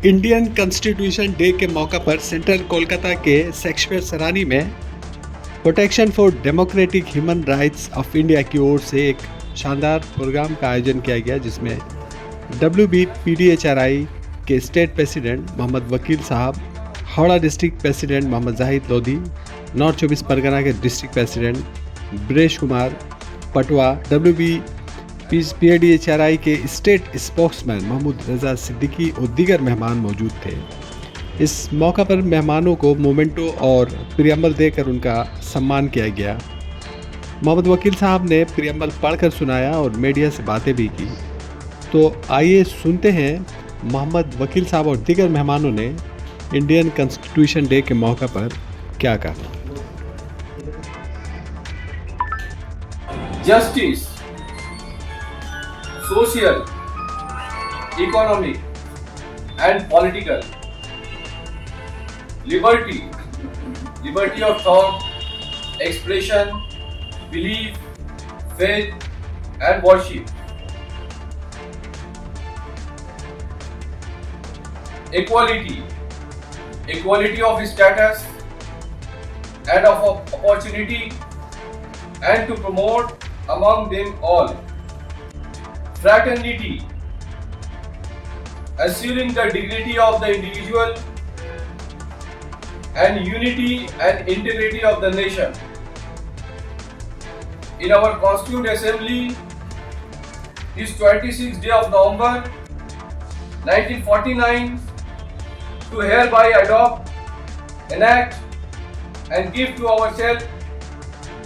Indian constitution day के मौका पर सेंट्रल कोलकाता के शेक्सपियर सरानी में protection for democratic human rights of India की ओर से एक शानदार प्रोग्राम का आयोजन किया गया, जिसमें WBPDHRI के स्टेट प्रेसिडेंट मोहम्मद वकील साहब, Howrah district president Mohammad Zahid Lodhi, north 24 Parganas के डिस्ट्रिक्ट प्रेसिडेंट ब्रेश कुमार पटवा, WBPDHRI के स्टेट स्पोक्समैन महमूद रजा सिद्दीकी और दीगर मेहमान मौजूद थे। इस मौका पर मेहमानों को मोमेंटो और प्रियम्बल देकर उनका सम्मान किया गया। मोहम्मद वकील साहब ने प्रियम्बल पढ़कर सुनाया और मीडिया से बातें भी की। तो आइए सुनते हैं मोहम्मद वकील साहब और दीगर मेहमानों ने इंडियन कॉन्स्टिट्यूशन डे के मौका पर क्या कहा। Justice, social, economic and political, liberty of thought, expression, belief, faith and worship, equality of status and of opportunity, and to promote among them all fraternity, assuring the dignity of the individual and unity and integrity of the nation. In our Constituent Assembly, this 26th day of November 1949, to hereby adopt, enact and give to ourselves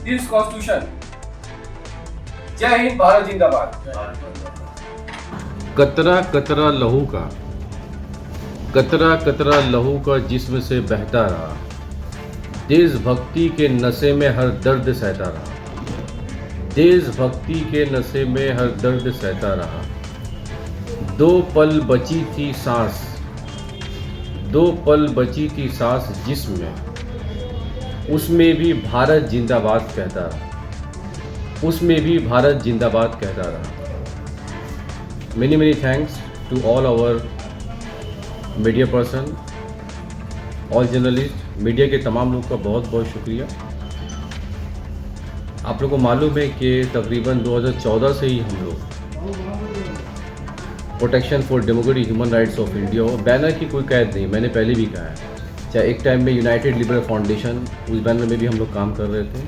this Constitution. जय हिंद, भारत जिंदाबाद। कतरा कतरा लहू का, कतरा कतरा लहू का जिस्म से बहता रहा, देशभक्ति के नशे में हर दर्द सहता रहा, देशभक्ति के नशे में हर दर्द सहता रहा। दो पल बची थी सांस, दो पल बची थी सांस जिस्म में, उसमें भी भारत जिंदाबाद कहता रहा, उसमें भी भारत जिंदाबाद कहता रहा। Many thanks to all our media person, all journalist, media के तमाम लोग का बहुत बहुत शुक्रिया। आप लोगों को मालूम है कि तकरीबन 2014 से ही हम लोग protection for democratic human rights of India, और बैनर की कोई कैद नहीं, मैंने पहले भी कहा है। चाहे एक टाइम में यूनाइटेड लिबरल फाउंडेशन, उस बैनर में भी हम लोग काम कर रहे थे।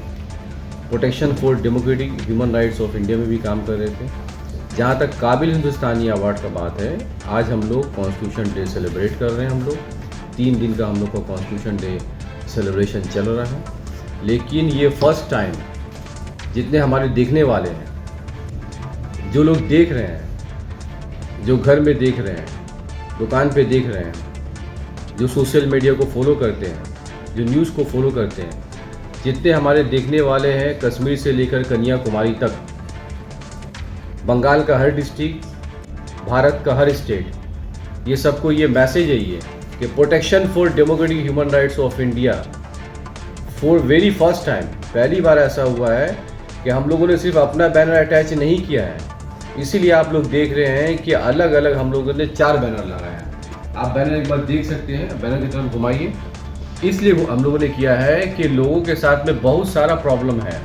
Protection for democratic human rights of India में भी काम कर रहे थे। जहाँ तक काबिल हिंदुस्तानी अवार्ड का बात है, आज हम लोग कॉन्स्टिट्यूशन डे सेलिब्रेट कर रहे हैं। हम लोग 3 दिन का हम लोग का कॉन्स्टिट्यूशन डे सेलिब्रेशन चल रहा है, लेकिन ये फर्स्ट टाइम जितने हमारे देखने वाले हैं, जो लोग देख रहे हैं, जो घर में देख रहे हैं, दुकान पे देख रहे हैं, जो सोशल मीडिया को फॉलो करते हैं, जो न्यूज़ को फॉलो करते हैं, जितने हमारे देखने वाले हैं, कश्मीर से लेकर कन्याकुमारी तक, बंगाल का हर डिस्ट्रिक्ट, भारत का हर स्टेट, ये सबको ये मैसेज है ये कि protection for democratic human rights of India for very first time, पहली बार ऐसा हुआ है कि हम लोगों ने सिर्फ अपना बैनर अटैच नहीं किया है। इसीलिए आप लोग देख रहे हैं कि अलग अलग हम लोगों ने 4 बैनर लगाए हैं। आप बैनर एक बार देख सकते हैं, बैनर की तरफ घुमाइए। इसलिए हम लोगों ने किया है कि लोगों के साथ में बहुत सारा प्रॉब्लम है,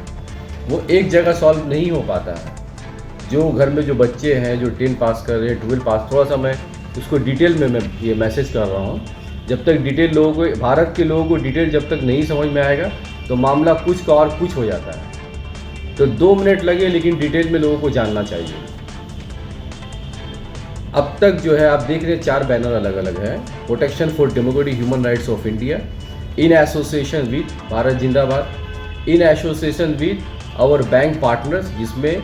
वो एक जगह सॉल्व नहीं हो पाता है। जो घर में जो बच्चे हैं, जो 10 पास कर रहे हैं, 12 पास, थोड़ा सा मैं उसको डिटेल में मैं ये मैसेज कर रहा हूँ। जब तक डिटेल लोगों को, भारत के लोगों को डिटेल जब तक नहीं समझ में आएगा, तो मामला कुछ का और कुछ हो जाता है। तो 2 मिनट लगे, लेकिन डिटेल में लोगों को जानना चाहिए। अब तक जो है आप देख रहे हैं 4 बैनर अलग अलग है। Protection for democratic human rights of India in association with Bharat जिंदाबाद, in association with our bank partners, जिसमें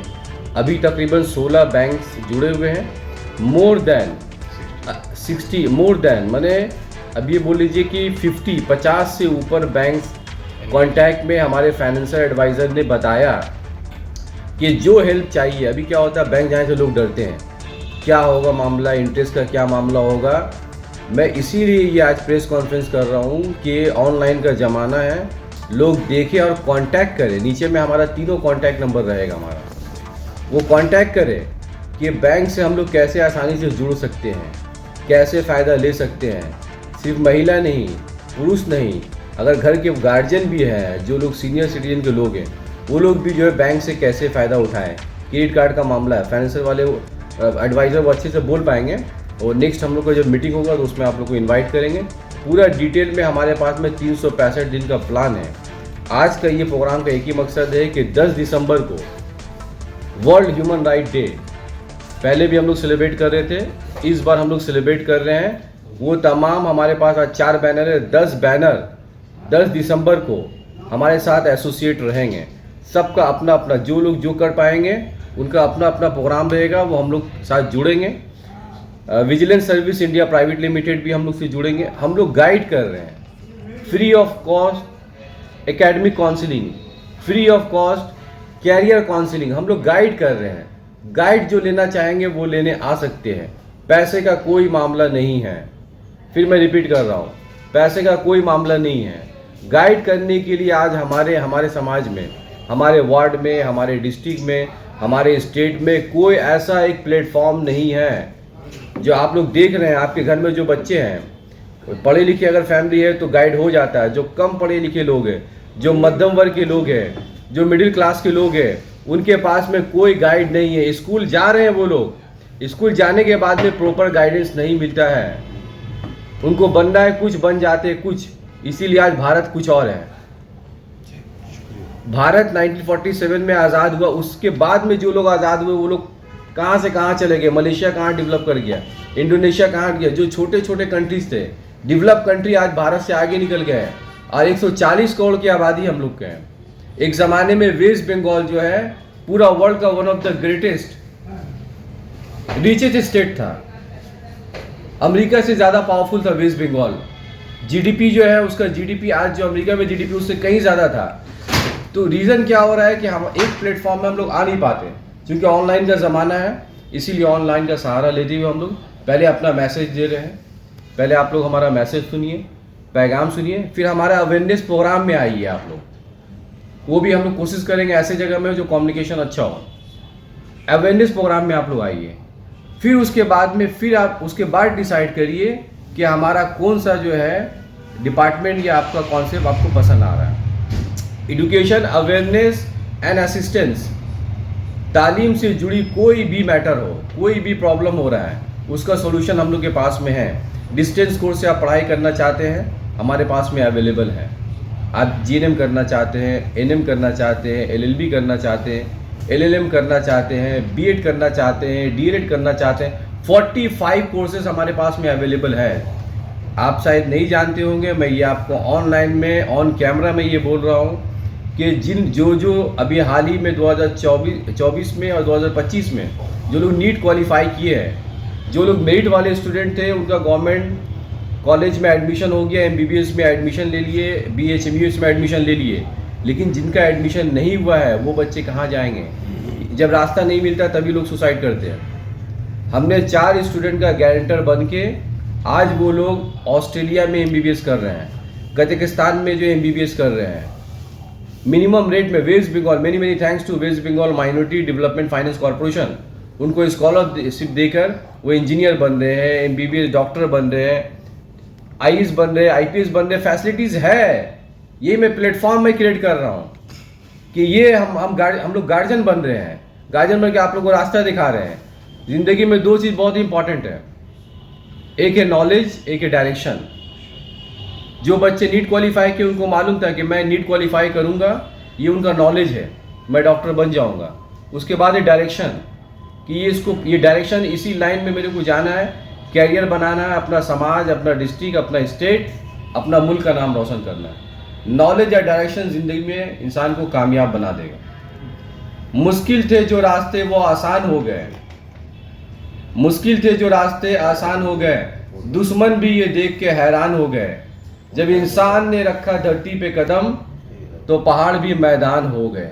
अभी तकरीबन 16 बैंक्स जुड़े हुए हैं। मोर देन 60, मोर देन माने अब ये बोल लीजिए कि 50 से ऊपर बैंक्स कांटेक्ट में। हमारे फाइनेंशियल एडवाइज़र ने बताया कि जो हेल्प चाहिए, अभी क्या होता है, बैंक जाने से लोग डरते हैं, क्या होगा मामला, इंटरेस्ट का क्या मामला होगा। मैं इसीलिए ये आज प्रेस कॉन्फ्रेंस कर रहा हूँ कि ऑनलाइन का ज़माना है, लोग देखें और कांटेक्ट करें। नीचे में हमारा 3 कॉन्टैक्ट नंबर रहेगा हमारा, वो कांटेक्ट करें कि बैंक से हम लोग कैसे आसानी से जुड़ सकते हैं। कैसे फ़ायदा ले सकते हैं। सिर्फ महिला नहीं, पुरुष नहीं, अगर घर के गार्जियन भी हैं, जो लोग सीनियर सिटीजन के लोग हैं, वो लोग भी जो है बैंक से कैसे फ़ायदा उठाएं। क्रेडिट कार्ड का मामला है, फाइनेंशियल वाले एडवाइज़र वो अच्छे से बोल पाएंगे, और नेक्स्ट हम लोग का जब मीटिंग होगा तो उसमें आप लोग को इन्वाइट करेंगे। पूरा डिटेल में हमारे पास में 365 दिन का प्लान है। आज का ये प्रोग्राम का एक ही मकसद है कि 10 दिसंबर को वर्ल्ड ह्यूमन राइट डे, पहले भी हम लोग सेलिब्रेट कर रहे थे, इस बार हम लोग सेलिब्रेट कर रहे हैं। वो तमाम हमारे पास आज 4 बैनर है, 10 बैनर 10 दिसंबर को हमारे साथ एसोसिएट रहेंगे। सबका अपना अपना, जो लोग जो कर पाएंगे उनका अपना अपना प्रोग्राम रहेगा, वो हम लोग साथ जुड़ेंगे। Vigilance service India private limited भी हम लोग से जुड़ेंगे। हम लोग गाइड कर रहे हैं, free of cost academic counselling, free of cost career counselling हम लोग गाइड कर रहे हैं। गाइड जो लेना चाहेंगे वो लेने आ सकते हैं, पैसे का कोई मामला नहीं है। फिर मैं रिपीट कर रहा हूँ, पैसे का कोई मामला नहीं है। गाइड करने के लिए आज हमारे समाज में, हमारे वार्ड में, हमारे डिस्ट्रिक्ट में, हमारे स्टेट में कोई ऐसा एक प्लेटफॉर्म नहीं है। जो आप लोग देख रहे हैं, आपके घर में जो बच्चे हैं, पढ़े लिखे अगर फैमिली है तो गाइड हो जाता है। जो कम पढ़े लिखे लोग हैं, जो मध्यम वर्ग के लोग हैं, जो मिडिल क्लास के लोग हैं, उनके पास में कोई गाइड नहीं है। स्कूल जा रहे हैं वो लोग, स्कूल जाने के बाद में प्रॉपर गाइडेंस नहीं मिलता है। उनको बनना है कुछ, बन जाते हैं कुछ। इसीलिए आज भारत कुछ और है। भारत 1947 में आज़ाद हुआ, उसके बाद में जो लोग आज़ाद हुए वो लोग कहाँ से कहाँ चले गए। मलेशिया कहाँ डेवलप कर गया, इंडोनेशिया कहाँ गया। जो छोटे छोटे कंट्रीज थे, डेवलप कंट्री आज भारत से आगे निकल गए हैं। और 140 करोड़ की आबादी हम लोग के हैं। एक ज़माने में वेस्ट बंगाल जो है पूरा वर्ल्ड का one of the greatest richest state था। अमेरिका से ज़्यादा पावरफुल था वेस्ट बंगाल। जीडीपी जो है उसका, जीडीपी आज जो अमेरिका में जीडीपी उससे कहीं ज़्यादा था। तो रीज़न क्या हो रहा है कि हम एक प्लेटफॉर्म में हम लोग आ नहीं पाते, क्योंकि ऑनलाइन का ज़माना है। इसीलिए ऑनलाइन का सहारा लेते हुए हम लोग पहले अपना मैसेज दे रहे हैं। पहले आप लोग हमारा मैसेज सुनिए, पैगाम सुनिए, फिर हमारा अवेयरनेस प्रोग्राम में आइए आप लोग। वो भी हम लोग कोशिश करेंगे ऐसे जगह में जो कम्युनिकेशन अच्छा हो। अवेयरनेस प्रोग्राम में आप लोग आइए, फिर उसके बाद में आप उसके बाद डिसाइड करिए कि हमारा कौन सा जो है डिपार्टमेंट या आपका कॉन्सेप्ट आपको पसंद आ रहा है। एजुकेशन, अवेयरनेस एंड असिस्टेंस, तालीम से जुड़ी कोई भी मैटर हो, कोई भी प्रॉब्लम हो रहा है, उसका सोल्यूशन हम लोग के पास में है। डिस्टेंस कोर्स से आप पढ़ाई करना चाहते हैं, हमारे पास में अवेलेबल है। आप जीएनएम करना चाहते हैं, एनएम करना चाहते हैं, एलएलबी करना चाहते हैं, एलएलएम करना चाहते हैं, बीएड करना चाहते हैं, डीएलएड करना चाहते हैं, 45 कोर्सेज हमारे पास में अवेलेबल है। आप शायद नहीं जानते होंगे, मैं ये आपको ऑनलाइन में, ऑन कैमरा में ये बोल रहा हूँ कि जो अभी हाल ही में 2024 में और 2025 में जो लोग नीट क्वालिफाई किए हैं, जो लोग मेरिट वाले स्टूडेंट थे, उनका गवर्नमेंट कॉलेज में एडमिशन हो गया, एमबीबीएस में एडमिशन ले लिए, बीएचएमयूएस में एडमिशन ले लिए। लेकिन जिनका एडमिशन नहीं हुआ है वो बच्चे कहाँ जाएंगे? जब रास्ता नहीं मिलता तभी लोग सुसाइड करते हैं। हमने 4 स्टूडेंट का गारंटर बन के आज वो लोग ऑस्ट्रेलिया में एमबीबीएस कर रहे हैं, कजाकिस्तान में जो एमबीबीएस कर रहे हैं मिनिमम रेट में। West Bengal, many thanks to West Bengal minority development finance corporation, उनको स्कॉलरशिप देकर वो इंजीनियर बन रहे हैं, एमबीबीएस डॉक्टर बन रहे हैं, आईएएस बन रहे हैं, आईपीएस बन रहे हैं। फैसिलिटीज़ है। ये मैं प्लेटफॉर्म में क्रिएट कर रहा हूँ कि ये हम लोग गार्जियन बन रहे हैं। गार्जियन बन के आप लोग को रास्ता दिखा रहे हैं। ज़िंदगी में 2 चीज़ बहुत ही इंपॉर्टेंट है, एक है नॉलेज, एक है डायरेक्शन। जो बच्चे नीट क्वालिफाई किए उनको मालूम था कि मैं नीट क्वालिफाई करूंगा, ये उनका नॉलेज है, मैं डॉक्टर बन जाऊंगा। उसके बाद है डायरेक्शन कि ये डायरेक्शन इसी लाइन में मेरे को जाना है, कैरियर बनाना है, अपना समाज, अपना डिस्ट्रिक्ट, अपना स्टेट, अपना मुल्क का नाम रोशन करना है। नॉलेज या डायरेक्शन ज़िंदगी में इंसान को कामयाब बना देगा। मुश्किल थे जो रास्ते वो आसान हो गए, मुश्किल थे जो रास्ते आसान हो गए, दुश्मन भी ये देख के हैरान हो गए। जब इंसान ने रखा धरती पे कदम तो पहाड़ भी मैदान हो गए।